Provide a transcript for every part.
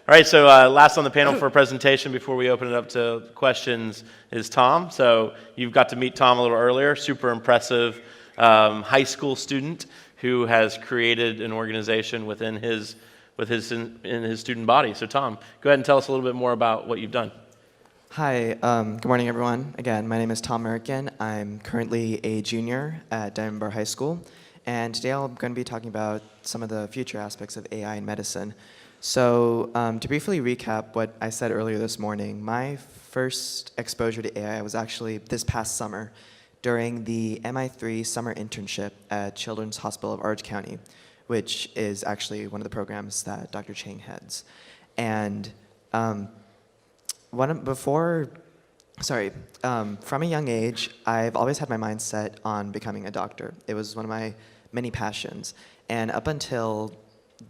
All right, so last on the panel for a presentation before we open it up to questions is Tom. So you've got to meet Tom a little earlier, super impressive high school student who has created an organization within his student body. So Tom, go ahead and tell us a little bit more about what you've done. Hi, good morning everyone. Again, my name is Tom Murickan. I'm currently a junior at Diamond Bar High School, and today I'm going to be talking about some of the future aspects of AI in medicine. So to briefly recap what I said earlier this morning, my first exposure to AI was actually this past summer during the MI3 summer internship at Children's Hospital of Orange County, which is actually one of the programs that Dr. Chang heads. And from a young age, I've always had my mind set on becoming a doctor. It was one of my many passions. And up until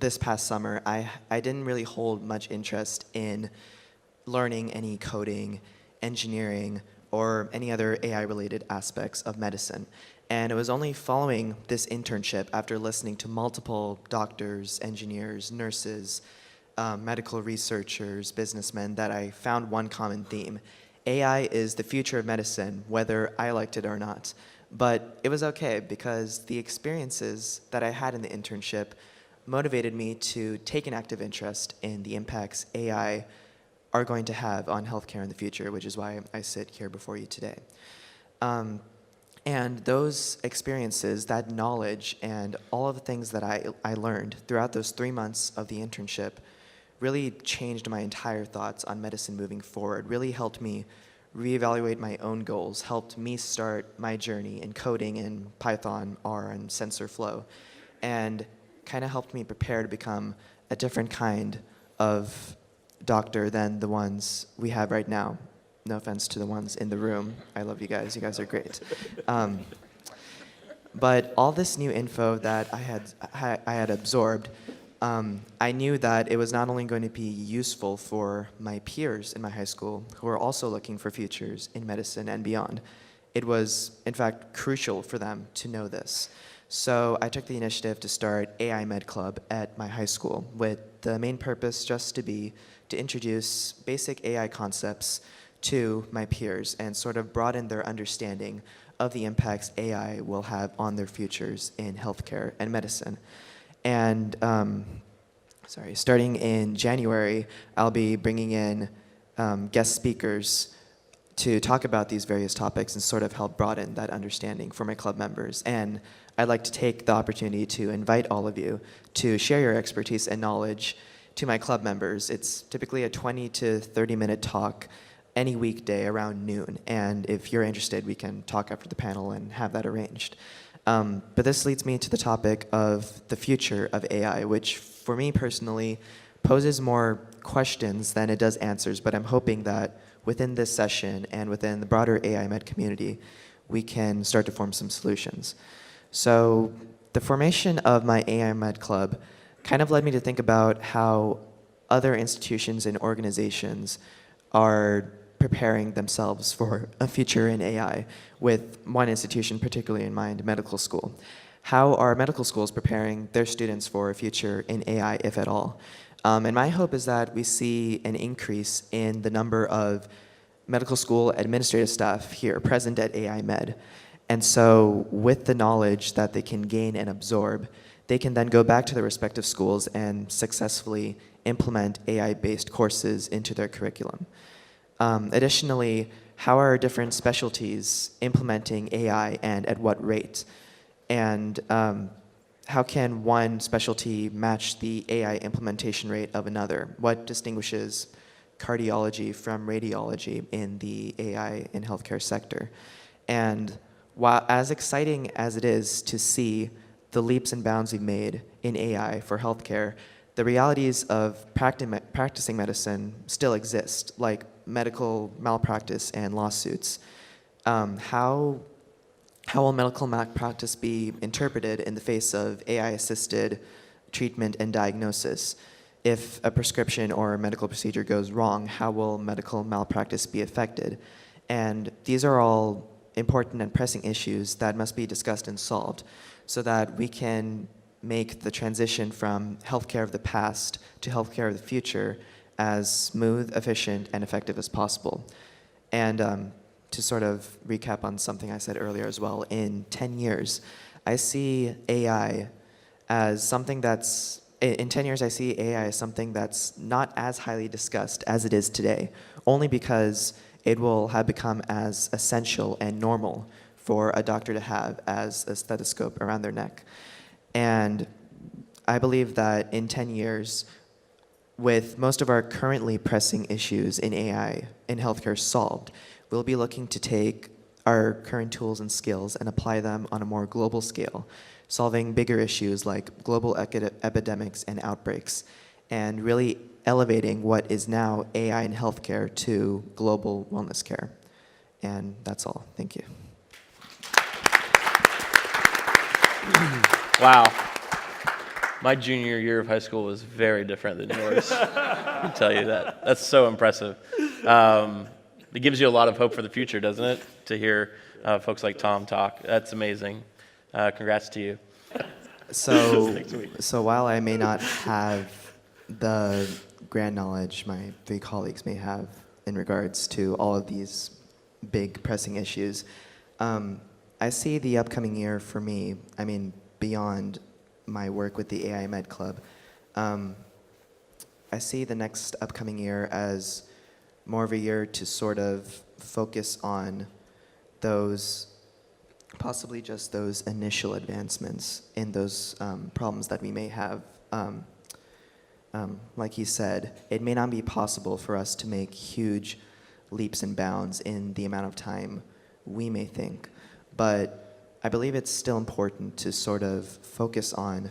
this past summer, I didn't really hold much interest in learning any coding, engineering, or any other AI-related aspects of medicine. And it was only following this internship, after listening to multiple doctors, engineers, nurses, medical researchers, businessmen, that I found one common theme. AI is the future of medicine, whether I liked it or not. But it was okay, because the experiences that I had in the internship motivated me to take an active interest in the impacts AI are going to have on healthcare in the future, which is why I sit here before you today. And those experiences, that knowledge, and all of the things that I learned throughout those 3 months of the internship really changed my entire thoughts on medicine moving forward, really helped me reevaluate my own goals, helped me start my journey in coding in Python, R, and TensorFlow, and kind of helped me prepare to become a different kind of doctor than the ones we have right now. No offense to the ones in the room. I love you guys. You guys are great. But all this new info that I had absorbed, I knew that it was not only going to be useful for my peers in my high school who are also looking for futures in medicine and beyond. It was, in fact, crucial for them to know this. So I took the initiative to start AI Med Club at my high school, with the main purpose just to be to introduce basic AI concepts to my peers and sort of broaden their understanding of the impacts AI will have on their futures in healthcare and medicine. And starting in January, I'll be bringing in guest speakers to talk about these various topics and sort of help broaden that understanding for my club members. And I'd like to take the opportunity to invite all of you to share your expertise and knowledge to my club members. It's typically a 20 to 30-minute talk any weekday around noon. And if you're interested, we can talk after the panel and have that arranged. But this leads me to the topic of the future of AI, which for me personally poses more questions than it does answers. But I'm hoping that within this session and within the broader AI Med community, we can start to form some solutions. So the formation of my AI Med Club kind of led me to think about how other institutions and organizations are preparing themselves for a future in AI, with one institution particularly in mind, medical school. How are medical schools preparing their students for a future in AI, if at all? And my hope is that we see an increase in the number of medical school administrative staff here present at AI Med. And so with the knowledge that they can gain and absorb, they can then go back to their respective schools and successfully implement AI-based courses into their curriculum. Additionally, how are different specialties implementing AI and at what rate? And how can one specialty match the AI implementation rate of another? What distinguishes cardiology from radiology in the AI in healthcare sector? And while as exciting as it is to see the leaps and bounds we've made in AI for healthcare, the realities of practicing medicine still exist, like medical malpractice and lawsuits. How will medical malpractice be interpreted in the face of AI-assisted treatment and diagnosis? If a prescription or a medical procedure goes wrong, how will medical malpractice be affected? And these are all important and pressing issues that must be discussed and solved so that we can make the transition from healthcare of the past to healthcare of the future as smooth, efficient, and effective as possible. And to sort of recap on something I said earlier as well, in 10 years, I see AI as something that's, in 10 years, I see AI as something that's not as highly discussed as it is today, only because it will have become as essential and normal for a doctor to have as a stethoscope around their neck. And I believe that in 10 years, with most of our currently pressing issues in AI in healthcare solved, we'll be looking to take our current tools and skills and apply them on a more global scale, solving bigger issues like global epidemics and outbreaks, and really elevating what is now AI in healthcare to global wellness care. And that's all. Thank you. Wow. My junior year of high school was very different than yours. I can tell you that. That's so impressive. It gives you a lot of hope for the future, doesn't it? To hear folks like Tom talk. That's amazing. Congrats to you. So while I may not have the grand knowledge my three colleagues may have in regards to all of these big pressing issues, I see the upcoming year for me, I mean, beyond my work with the AI Med Club, I see the next upcoming year as more of a year to sort of focus on those, possibly just those initial advancements in those problems that we may have. Like he said, it may not be possible for us to make huge leaps and bounds in the amount of time we may think, but I believe it's still important to sort of focus on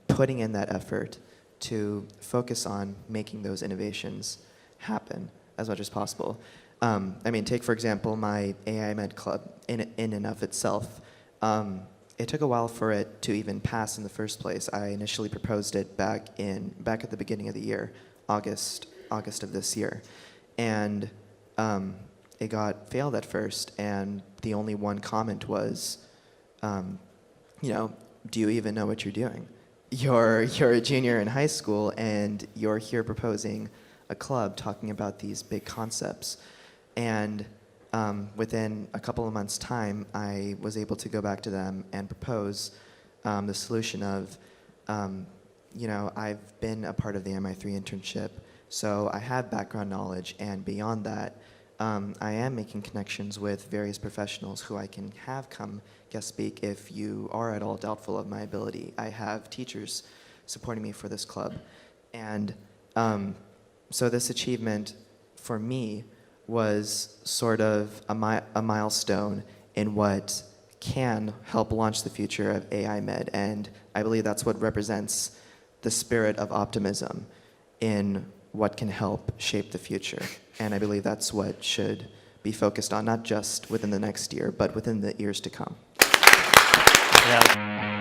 putting in that effort to focus on making those innovations happen as much as possible. I mean, take for example my AI Med Club in and of itself. It took a while for it to even pass in the first place. I initially proposed it back at the beginning of the year, August of this year, and it got failed at first. And the only one comment was, do you even know what you're doing? You're a junior in high school and you're here proposing a club talking about these big concepts. And within a couple of months' time, I was able to go back to them and propose the solution of, I've been a part of the MI3 internship, so I have background knowledge, and beyond that, I am making connections with various professionals who I can have come guest speak if you are at all doubtful of my ability. I have teachers supporting me for this club. And so this achievement for me was sort of a milestone in what can help launch the future of AI Med. And I believe that's what represents the spirit of optimism in what can help shape the future. And I believe that's what should be focused on, not just within the next year, but within the years to come. Yeah.